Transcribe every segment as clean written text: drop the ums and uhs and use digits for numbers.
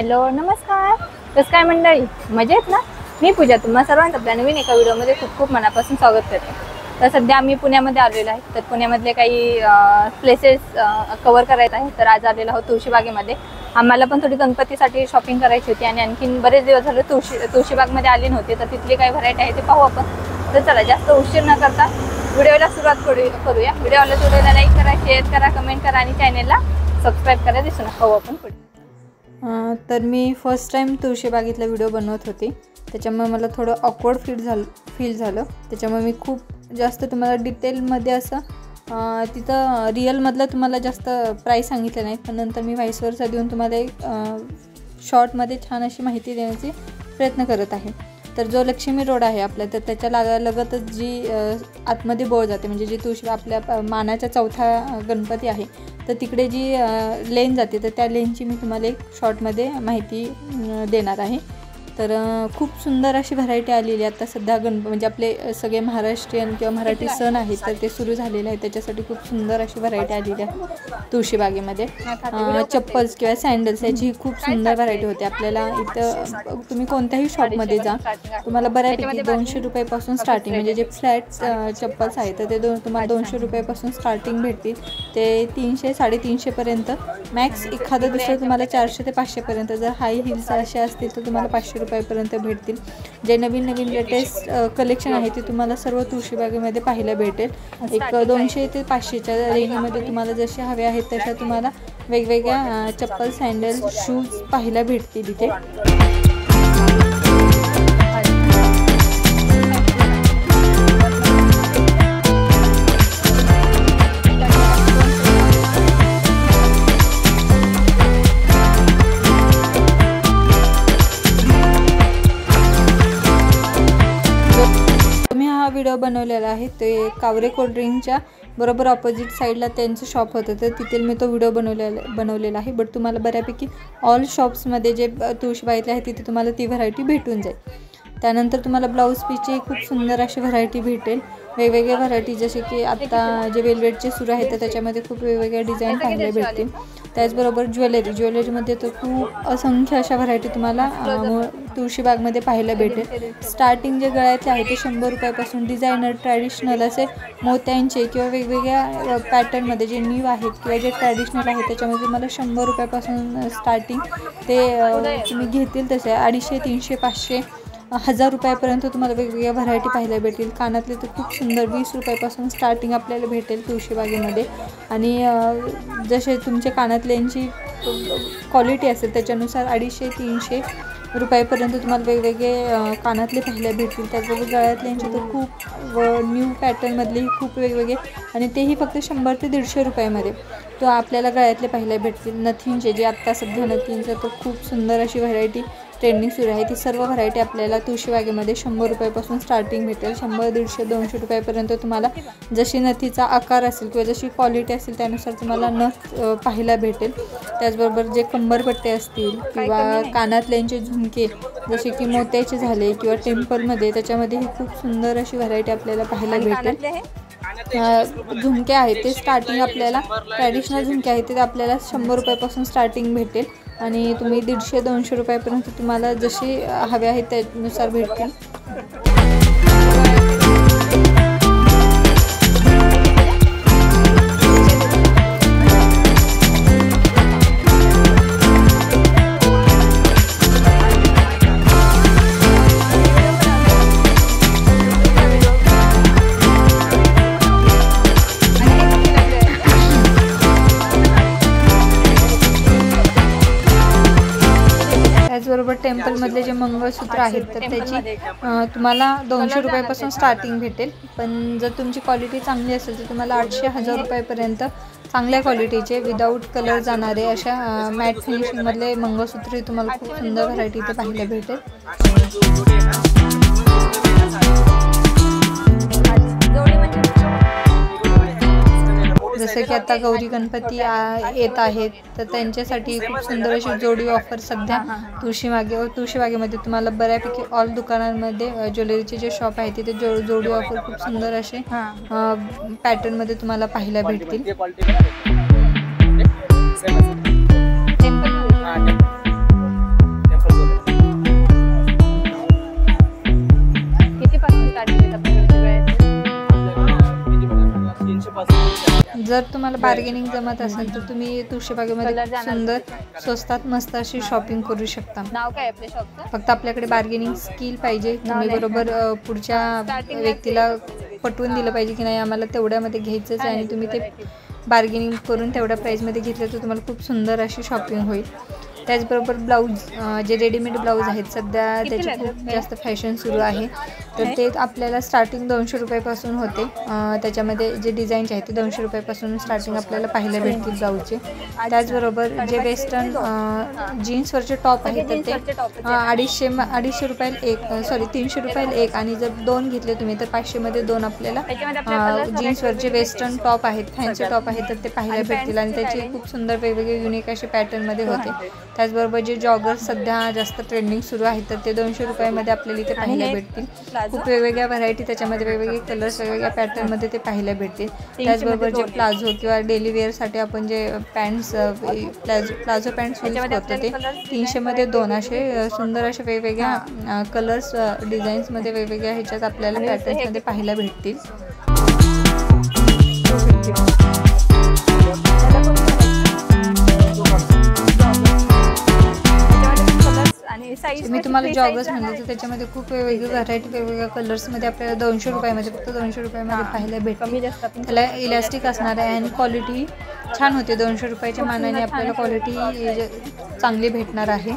Hello नमस्कार, कसं काय मंडळी, मजेत ना? मी पूजा तुम्हा सर्वांचं आपल्या नवीन एका व्हिडिओमध्ये खूप खूप मनापासून स्वागत करते। तर सध्या आम्ही पुण्यामध्ये आलेलो आहे। तर पुण्यामधले काही प्लेसेस कव्हर करायचे आहे। तर आज आलेलो आहोत तुळशीबागेमध्ये। आम्हाला पण थोडी गणपतीसाठी शॉपिंग करायची होती आणि आणखीन बरेच दिवस झाले तुळशीबागमध्ये आले नव्हते। तर तिथली काही व्हरायटी आहे ते पाहू आपण। तर चला जास्त उशीर न करता व्हिडिओला सुरुवात करूया। व्हिडिओला लाईक करा, शेअर करा, कमेंट करा आणि चॅनलला सबस्क्राईब करा। दिसू नका पाहू आपण पुढे। तर मी फर्स्ट टाइम तुळशीबागेतला व्हिडिओ बनवत होते, त्याच्यामुळे मला थोडं ऑकवर्ड फील झालं। त्याच्यामुळे मी खूप जास्त तुम्हाला डिटेलमध्ये असं तिथं रिअलमधलं तुम्हाला जास्त प्राईस सांगितलं नाही, पण नंतर मी व्हाईस वर्सा देऊन तुम्हाला एक शॉर्टमध्ये छान अशी माहिती देण्याची प्रयत्न करत आहे। तर जो लक्ष्मी रोड आहे आपल्या, तर त्याच्या लगतच जी आतमध्ये बोळ जाते, म्हणजे जी तुळशी आपल्या मानाचा चौथा गणपती आहे, तर तिकडे जी लेन जाते, तर त्या लेनची मी तुम्हाला एक शॉर्टमध्ये माहिती देणार आहे। तर खूप सुंदर अशी व्हरायटी आलेली आहे आता सध्या म्हणजे आपले सगळे महाराष्ट्रीयन किंवा मराठी सण आहेत तर ते सुरू झालेले आहेत, त्याच्यासाठी खूप सुंदर अशी व्हरायटी आलेली आहे तुळशीबागेमध्ये। चप्पल्स किंवा सँडल्स याची खूप सुंदर व्हरायटी होते। आपल्याला इथं तुम्ही कोणत्याही शॉपमध्ये जा, तुम्हाला बऱ्यापैकी 200 रुपयापासून स्टार्टिंग, म्हणजे जे फ्लॅट चप्पल्स आहेत तर ते तुम्हाला 200 रुपयापासून स्टार्टिंग भेटतील, ते 300 350पर्यंत, मॅक्स एखादं दुसरं तुम्हाला 400 ते 500पर्यंत। जर हाय हिल्स असे असतील तर तुम्हाला 500 रुपयापर्यंत भेटतील। जे नवीन लेटेस्ट कलेक्शन आहे ते तुम्हाला सर्व तुळशीबागेमध्ये पाहायला भेटेल। एक 200 ते 500च्या रेंजमध्ये तुम्हाला जसे हवे आहेत तशा तुम्हाला वेगवेगळ्या चप्पल, सँडल, शूज पाहायला भेटतील इथे। व्हिडिओ बनवलेला आहे ते कावरे कोल्ड्रिंकच्या बरोबर ऑपोजिट साईडला त्यांचं शॉप होतं, तर तिथे मी तो व्हिडिओ बनवलेला आहे। बट तुम्हाला बऱ्यापैकी ऑल शॉप्समध्ये जे तुळशीबागेतले आहे तिथे तुम्हाला ती व्हरायटी भेटून जाईल। त्यानंतर तुम्हाला ब्लाऊज पीसची खूप सुंदर अशी व्हरायटी भेटेल, वेगवेगळ्या व्हरायटी, जसे की आत्ता जे वेलवेटचे सुरू आहेत तर त्याच्यामध्ये खूप वेगवेगळ्या डिझाईन पाहायला भेटतील। त्याचबरोबर ज्वेलरीमध्ये तर खूप असंख्य अशा व्हरायटी तुम्हाला तुळशीबागमध्ये पाहायला भेटेल। स्टार्टिंग जे गळ्यातले आहे ते 100 रुपयापासून डिझायनर, ट्रॅडिशनल असे मोत्यांचे किंवा वेगवेगळ्या पॅटर्नमध्ये जे न्यू आहेत किंवा जे ट्रॅडिशनल आहेत त्याच्यामध्ये तुम्हाला 100 रुपयापासून स्टार्टिंग ते तुम्ही घेतील तसे 250, 300, 500, 1000 रुपयापर्यंत तुम्हाला वेगवेगळ्या व्हरायटी पाहायला भेटेल। कानातले तर खूप सुंदर 20 रुपयापासून स्टार्टिंग आपल्याला भेटेल तुळशीबागेमध्ये। आणि जसे तुमच्या कानातल्यांची क्वालिटी असेल त्याच्यानुसार 250, 300 रुपयापर्यंत तुम्हाला वेगवेगळे कानातले पाहायला भेटतील। त्याचबरोबर गळ्यातल्यांचे तर खूप न्यू पॅटर्नमधले खूप वेगवेगळे, आणि तेही फक्त 100 ते 150 रुपयामध्ये तो आपल्याला गळ्यातले पाहायला भेटतील। नथींचे जे आत्ता सध्या नथींचं तर खूप सुंदर अशी व्हरायटी ट्रेंडिंग सुरू आहे, ती सर्व व्हरायटी आपल्याला तुळशीबागेमध्ये 100 रुपयापासून स्टार्टिंग भेटेल। 100, 150, 200 रुपयापर्यंत तुम्हाला जशी नथीचा आकार असेल किंवा जशी क्वालिटी असेल त्यानुसार तुम्हाला नथ पाहायला भेटेल। त्याचबरोबर जे कंबरपट्टे असतील किंवा कानातल्यांचे झुमके जसे की मोत्याचे झाले किंवा टेम्पलमध्ये, त्याच्यामध्ये ही खूप सुंदर अशी व्हरायटी आपल्याला पाहायला भेटेल। झुमके आहेत ते स्टार्टिंग आपल्याला ट्रॅडिशनल झुमके आहेत ते आपल्याला 100 रुपयापासून स्टार्टिंग भेटेल, आणि तुम्ही 150, 200 रुपयापर्यंत तुम्हाला जशी हवे आहेत त्यानुसार भेटतील। त्याचबरोबर टेम्पलमधले जे मंगळसूत्र आहेत तर त्याची तुम्हाला 200 रुपयापासून स्टार्टिंग भेटेल, पण जर तुमची क्वालिटी चांगली असेल तर तुम्हाला 800, 1000 रुपयापर्यंत चांगल्या क्वालिटीचे विदाऊट कलर जाणारे अशा मॅट फिनिशिंगमधले मंगळसूत्र तुम्हाला खूप सुंदर व्हरायटी इथे पाहायला भेटेल। जसं की आता गौरी गणपती येत आहेत तर त्यांच्यासाठी खूप सुंदर अशी जोडी ऑफर सध्या तुळशीबागेमध्ये तुम्हाला बऱ्यापैकी ऑल दुकानांमध्ये ज्वेलरीचे जे शॉप आहे तिथे जोडी ऑफर खूप सुंदर असे पॅटर्नमध्ये तुम्हाला पाहायला भेटतील। जर तुम्हाला बार्गेनिंग जमत असेल तर तुम्ही तुळशीबागेमध्ये सुंदर स्वस्तात मस्त अशी शॉपिंग करू शकता. नाव काय आपल्या शॉपचं? फक्त आपल्याकडे बार्गेनिंग स्किल पाहिजे. तुम्ही बरोबर पुढच्या व्यक्तीला पटवून दिलं पाहिजे की नाही आम्हाला तेवढ्यामध्ये घ्यायचंच आहे, आणि तुम्ही ते बार्गेनिंग करून तेवढ्या प्राईजमध्ये घेतलं तर तुम्हाला खूप सुंदर अशी शॉपिंग होईल. त्याचबरोबर ब्लाऊज, जे रेडीमेड ब्लाऊज आहेत सध्या त्याची खूप जास्त फॅशन सुरू आहे, तर ते आपल्याला स्टार्टिंग 200 रुपयापासून होते. त्याच्यामध्ये जे डिझाईनचे आहेत ते 200 रुपयापासून स्टार्टिंग आपल्याला पाहायला भेटतील ब्लाऊजचे. त्याचबरोबर जे वेस्टर्न जीन्सवरचे टॉप आहेत तर ते 250 रुपयाला एक, 300 रुपयाला एक, आणि जर 2 घेतले तुम्ही तर 500मध्ये 2 आपल्याला जीन्सवरचे वेस्टर्न टॉप आहेत, फॅन्सी टॉप आहेत तर ते पाहायला भेटतील, आणि त्याची खूप सुंदर वेगवेगळे युनिक असे पॅटर्नमध्ये होते. त्याचबरोबर जे जॉगर्स सध्या जास्त ट्रेंडिंग सुरू आहे तर ते 200 रुपयामध्ये आपल्याला इथे पाहायला भेटतील. खूप वेगवेगळ्या व्हरायटी, त्याच्यामध्ये वेगवेगळे कलर्स, वेगवेगळ्या पॅटर्नमध्ये ते पाहायला भेटतील. त्याचबरोबर जे प्लाझो किंवा डेली वेअरसाठी आपण जे पॅन्ट्स, प्लाझो पॅन्ट्स यूज करतो ते 300मध्ये 2 असे सुंदर असे वेगवेगळ्या कलर्स, डिझाईन्समध्ये वेगवेगळ्या ह्याच्यात आपल्याला पॅटर्न्समध्ये पाहायला भेटतील. मी तुम्हाला जॉगर्स म्हणले तर त्याच्यामध्ये खूप वेगवेगळ्या व्हरायटी, वेगवेगळ्या कलर्समध्ये आपल्याला 200 रुपयामध्ये, फक्त 200 रुपयामध्ये पाहायला भेटतील. त्याला इलास्टिक असणार आहे आणि क्वालिटी छान होते. 200 रुपयाच्या मानाने आपल्याला क्वालिटी चांगली भेटणार आहे.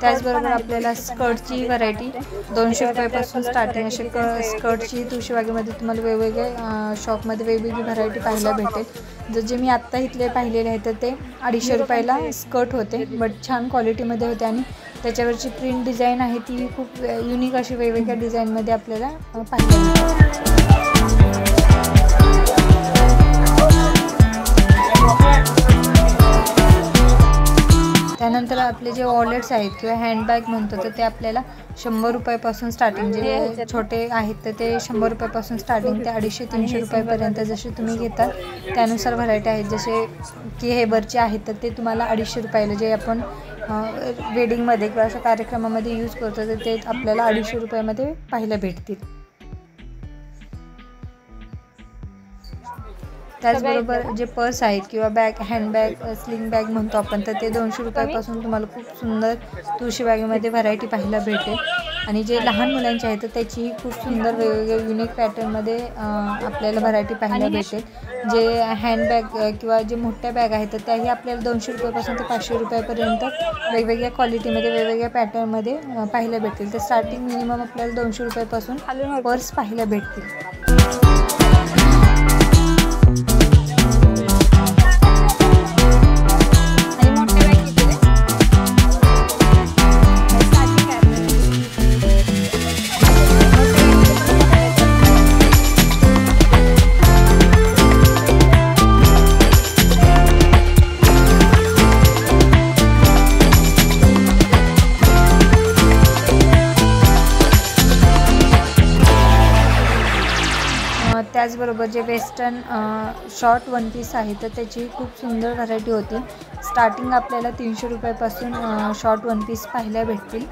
त्याचबरोबर आपल्याला स्कर्टची व्हरायटी 200 रुपयापासून स्टार्टिंग असे स्कर्टची तुळशीबागेमध्ये तुम्हाला वेगवेगळ्या शॉपमध्ये वेगवेगळी व्हरायटी पाहायला भेटेल. जे मी आत्ता इथले पाहिलेले आहेत तर ते 250 रुपयाला स्कर्ट होते, बट छान क्वालिटीमध्ये होते, आणि त्याच्यावरची प्रिंट डिझाईन आहे ती खूप युनिक अशी वेगवेगळ्या डिझाईनमध्ये आपल्याला पाहायला भेटेल. त्यानंतर आपले जे वॉलेट्स आहेत किंवा हँडबॅग म्हणतो तर ते आपल्याला 100 रुपयापासून स्टार्टिंग, जे छोटे आहेत तर ते 100 रुपयापासून स्टार्टिंग ते 250-300 रुपयापर्यंत जसे तुम्ही घेता त्यानुसार व्हरायटी आहेत. जसे की हे वरचे आहेत तर ते तुम्हाला 250 रुपयाला, जे आपण वेडिंगमध्ये किंवा अशा कार्यक्रमामध्ये यूज करतो तर ते आपल्याला 250 रुपयामध्ये पाहायला भेटतील. त्याचबरोबर जे पर्स आहेत किंवा बॅग, हँडबॅग, स्लिंग बॅग म्हणतो आपण तर ते 200 रुपयापासून तुम्हाला खूप सुंदर तुळशीबागेमध्ये व्हरायटी पाहायला भेटेल. आणि जे लहान मुलांचे आहेत तर त्याचीही खूप सुंदर वेगवेगळे युनिक पॅटर्नमध्ये आपल्याला व्हरायटी पाहायला भेटेल. जे हँडबॅग किंवा जे मोठ्या बॅग आहेत तर त्याही आपल्याला 200 रुपयापासून ते 500 रुपयापर्यंत वेगवेगळ्या क्वालिटीमध्ये, वेगवेगळ्या पॅटर्नमध्ये पाहायला भेटतील. तर स्टार्टिंग मिनिमम आपल्याला 200 रुपयापासून पर्स पाहायला भेटतील. त्याचबरोबर जे वेस्टर्न शॉर्ट वन पीस आहे तर त्याची खूप सुंदर व्हरायटी होती. स्टार्टिंग आपल्याला 300 रुपयापासून शॉर्ट वन पीस पाहायला भेटतील.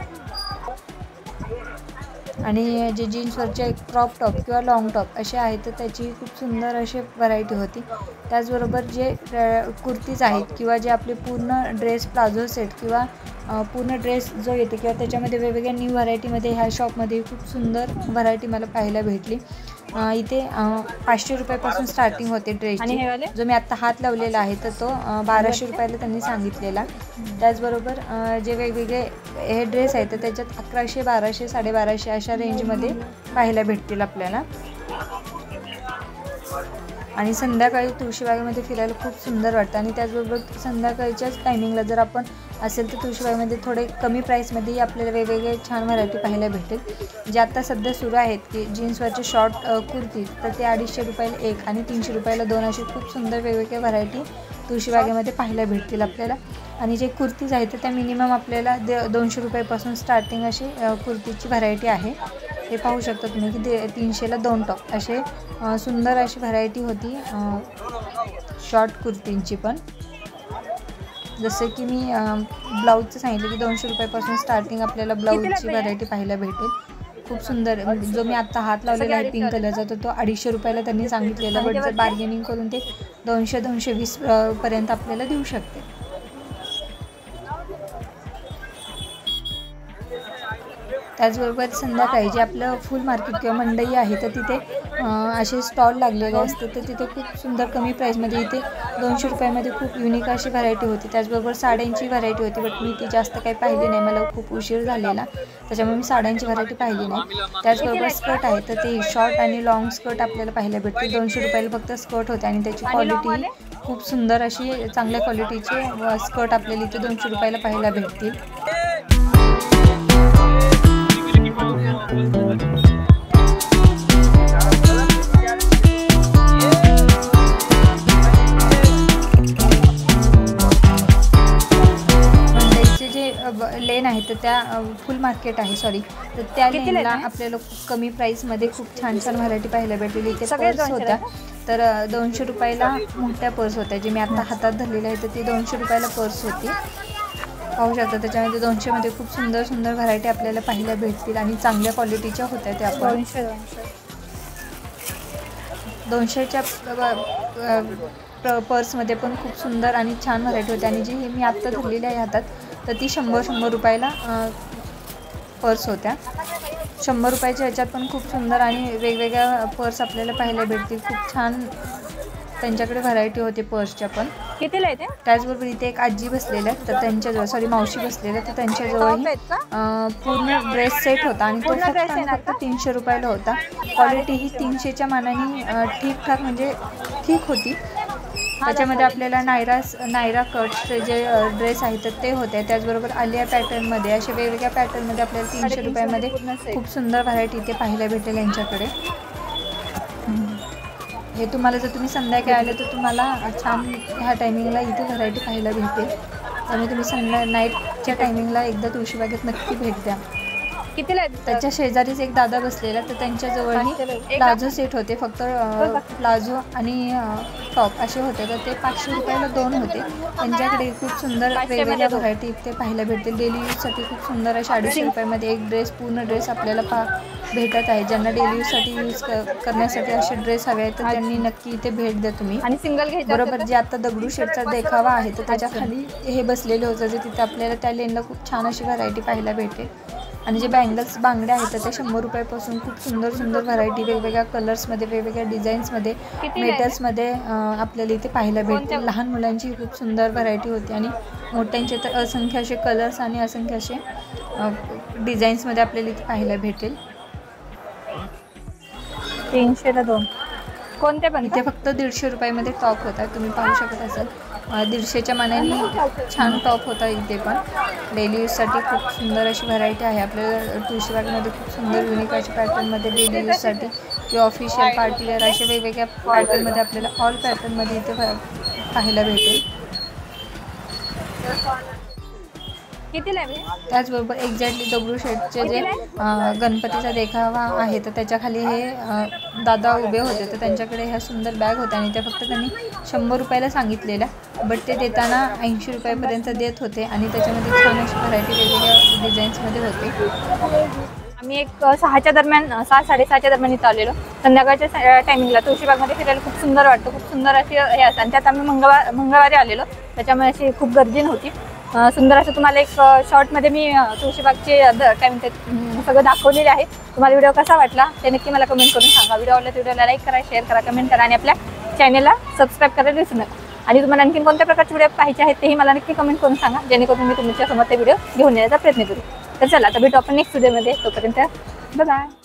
आणि जे जीन्सवरचे क्रॉप टॉप किंवा लॉंग टॉप असे आहेत तर त्याची खूप सुंदर अशी व्हरायटी होती. त्याचबरोबर जे कुर्तीज आहेत किंवा जे आपले पूर्ण ड्रेस, प्लाझो सेट किंवा पूर्ण ड्रेस जो येते किंवा त्याच्यामध्ये वेगवेगळ्या न्यू व्हरायटीमध्ये ह्या शॉपमध्ये खूप सुंदर व्हरायटी मला पाहायला भेटली. इथे 500 रुपयापासून स्टार्टिंग होते ड्रेसची. जो मी आत्ता हात लावलेला आहे तर तो 1200 रुपयाला त्यांनी सांगितलेला. त्याचबरोबर जे वेगवेगळे हे ड्रेस आहेत तर त्याच्यात 1100, 1200, 1250 अशा रेंजमध्ये पाहायला भेटतील आपल्याला. आणि संध्याकाळी तुळशीबागेमध्ये फिरायला खूप सुंदर वाटतं. आणि त्याचबरोबर संध्याकाळच्याच टायमिंगला जर आपण असेल तर तुळशीबागेमध्ये थोडे कमी प्राईसमध्येही आपल्याला वेगवेगळे छान व्हरायटी पाहायला भेटेल. जे आता सध्या सुरू आहेत की जीन्सवरचे शॉर्ट कुर्ती तर ते 250 रुपयाला एक आणि 300 रुपयाला 2 अशी खूप सुंदर वेगवेगळ्या व्हरायटी तुळशीबागेमध्ये पाहायला भेटतील आपल्याला. आणि जे कुर्तीज आहेत तर त्या मिनिमम आपल्याला 200 रुपयापासून स्टार्टिंग अशी कुर्तीची व्हरायटी आहे. हे पाहू शकता तुम्ही की 300ला 2 टॉप असे सुंदर अशी व्हरायटी होती शॉर्ट कुर्तींची पण. जसं की मी ब्लाऊजचं सांगितलं की 200 रुपयापासून स्टार्टिंग आपल्याला ब्लाऊजची व्हरायटी पाहायला भेटेल. खूप सुंदर, जो मी आत्ता हात लावलेला आहे पिंक कलरचा तर तो 250 रुपयाला त्यांनी सांगितलेला, बट जर बार्गेनिंग करून ते 200-220 पर्यंत आपल्याला देऊ शकते. त्याचबरोबर संध्याकाळी जे आपलं फुल मार्केट किंवा मंडई आहे तर तिथे असे स्टॉल लागलेले असते, तर तिथे खूप सुंदर कमी प्राईसमध्ये इथे 200 रुपयामध्ये खूप युनिक अशी व्हरायटी होती. त्याचबरोबर साड्यांची व्हरायटी होती, बट मी ती जास्त काही पाहिली नाही, मला खूप उशीर झालेला, त्याच्यामुळे मी साड्यांची व्हरायटी पाहिली नाही. त्याचबरोबर स्कर्ट आहे तर ते शॉर्ट आणि लॉंग स्कर्ट आपल्याला पाहायला भेटते. 200 रुपयाला फक्त स्कर्ट होते आणि त्याची क्वालिटी खूप सुंदर अशी चांगल्या क्वालिटीचे स्कर्ट आपल्याला इथे 200 रुपयाला पाहायला भेटतील. लेन आहे तर त्या फुल मार्केट आहे तर त्या लेनला आपल्याला खूप कमी प्राईसमध्ये खूप छान छान व्हरायटी पाहायला भेटली. इथे पर्स होत्या तर 200 रुपयाला मोठ्या पर्स होत्या, जे मी आता हातात धरलेल्या आहे तर ती 200 रुपयाला पर्स होती. पाहू शकता त्याच्यामध्ये 200मध्ये खूप सुंदर सुंदर व्हरायटी आपल्याला पाहायला भेटतील आणि चांगल्या क्वालिटीच्या होत्या त्या. आपण 200च्या पर्समध्ये पण खूप सुंदर आणि छान व्हरायटी होती आणि जी मी आत्ता धरलेली आहे हातात तर ती 100 रुपयाला पर्स होत्या. 100 रुपयाच्या ह्याच्यात पण खूप सुंदर आणि वेगवेगळ्या पर्स आपल्याला पाहायला भेटतील. खूप छान त्यांच्याकडे व्हरायटी होते पर्सच्या पण. कितीला येते? त्याचबरोबर इथे एक आजी बसलेल्या तर त्यांच्याजवळ मावशी बसलेल्या तर त्यांच्याजवळही पूर्ण ड्रेस सेट होता आणि तो फक्त 300 रुपयाला होता. क्वालिटी ही 300च्या मानाने ठीकठाक म्हणजे ठीक होती. त्याच्यामध्ये आपल्याला नायरा कट्सचे जे ड्रेस आहेत तर ते होते. त्याचबरोबर आलिया पॅटर्नमध्ये असे वेगवेगळ्या पॅटर्नमध्ये आपल्याला 300 रुपयामध्ये खूप सुंदर व्हरायटी इथे पाहायला भेटेल यांच्याकडे. हे तुम्हाला जर तुम्ही संध्याकाळी आले तर तुम्हाला छान ह्या टायमिंगला इथे व्हरायटी पाहायला भेटेल. त्यामुळे तुम्ही नाईटच्या टायमिंगला एकदा तुळशीबागेत नक्की भेट द्या. कितीला आहे? त्याच्या शेजारीच एक दादा बसलेला तर त्यांच्याजवळही प्लाझो सेट होते, फक्त प्लाझो आणि टॉप असे होते तर ते 500 रुपयाला 2 होते. त्यांच्याकडे खूप सुंदर वेगवेगळ्या व्हरायटी इथे पाहायला भेटतील. डेली यूजसाठी खूप सुंदर अशा 250 रुपयामध्ये एक ड्रेस पूर्ण ड्रेस आपल्याला भेटत आहे. ज्यांना डेली यूजसाठी यूज करण्यासाठी असे ड्रेस हवे आहेत तर त्यांनी नक्की इथे भेट द्या तुम्ही. आणि सिंगल घ्यायचं बरोबर जे आता दगडूशेठचा देखावा आहे तर त्याच्या खाली हे बसलेले होतं जे तिथे आपल्याला त्या लेनला खूप छान अशी व्हरायटी पाहायला भेटेल. आणि जे बांगड्या आहेत तर त्या 100 रुपयापासून खूप सुंदर सुंदर व्हरायटी वेगवेगळ्या कलर्समध्ये वेगवेगळ्या डिझाईन्समध्ये मेटल्समध्ये आपल्याला इथे पाहायला भेटतील. लहान मुलांची खूप सुंदर व्हरायटी होती आणि मोठ्यांचे तर असंख्य असे कलर्स आणि असंख्य असे डिझाईन्समध्ये आपल्याला इथे पाहायला भेटेल. 300ला 2 कोणते पण? इथे फक्त 150 रुपयामध्ये टॉप होता, तुम्ही पाहू शकत असाल. 150च्या मानाने छान टॉप होता इथे पण. डेली यूजसाठी खूप सुंदर अशी व्हरायटी आहे आपल्याला तुळशीबागमध्ये. खूप सुंदर युनिक अशा पॅटर्नमध्ये डेली यूजसाठी किंवा ऑफिशियल पार्टीवेअर अशा वेगवेगळ्या पॅटर्नमध्ये आपल्याला ऑल पॅटर्नमध्ये इथे पाहायला भेटेल. कितीला आहे? त्याचबरोबर एक्झॅक्टली दगडूशेठचे जे गणपतीचा देखावा आहे तर त्याच्याखाली हे दादा उभे होते तर त्यांच्याकडे ह्या सुंदर बॅग होत्या आणि त्या फक्त त्यांनी 100 रुपयाला सांगितलेल्या, बट ते देताना 80 रुपयापर्यंत देत होते आणि त्याच्यामध्ये छान अशी व्हरायटी वेगवेगळ्या डिझाईन्समध्ये होते. आम्ही एक 6च्या दरम्यान 6-6:30च्या दरम्यान इथं आलेलो. संध्याकाळच्या टायमिंगला तुळशीबागमध्ये फिरायला खूप सुंदर वाटतं, खूप सुंदर अशी हे असतं आणि त्यात आम्ही मंगळवारी आलेलो त्याच्यामुळे अशी खूप गर्दी नव्हती. सुंदर असं तुम्हाला एक शॉर्टमध्ये मी तुळशीबागचे काय म्हणते सगळं दाखवलेले आहे. तुम्हाला व्हिडिओ कसा वाटला ते नक्की मला कमेंट करून सांगा. व्हिडिओ आवडला तर व्हिडिओला लाईक करा, शेअर करा, कमेंट करा आणि आपल्या चॅनलला सबस्क्राईब करायला विसरू नका. आणि तुम्हाला आणखीन कोणत्या प्रकारचे व्हिडिओ पाहिजे आहेत तेही मला नक्की कमेंट करून सांगा, जेणेकरून मी तुमच्यासमोर ते व्हिडिओ घेऊन येण्याचा प्रयत्न करू. तर चला आता भेटू आपण नेक्स्ट व्हिडिओमध्ये. तोपर्यंत बाय बाय.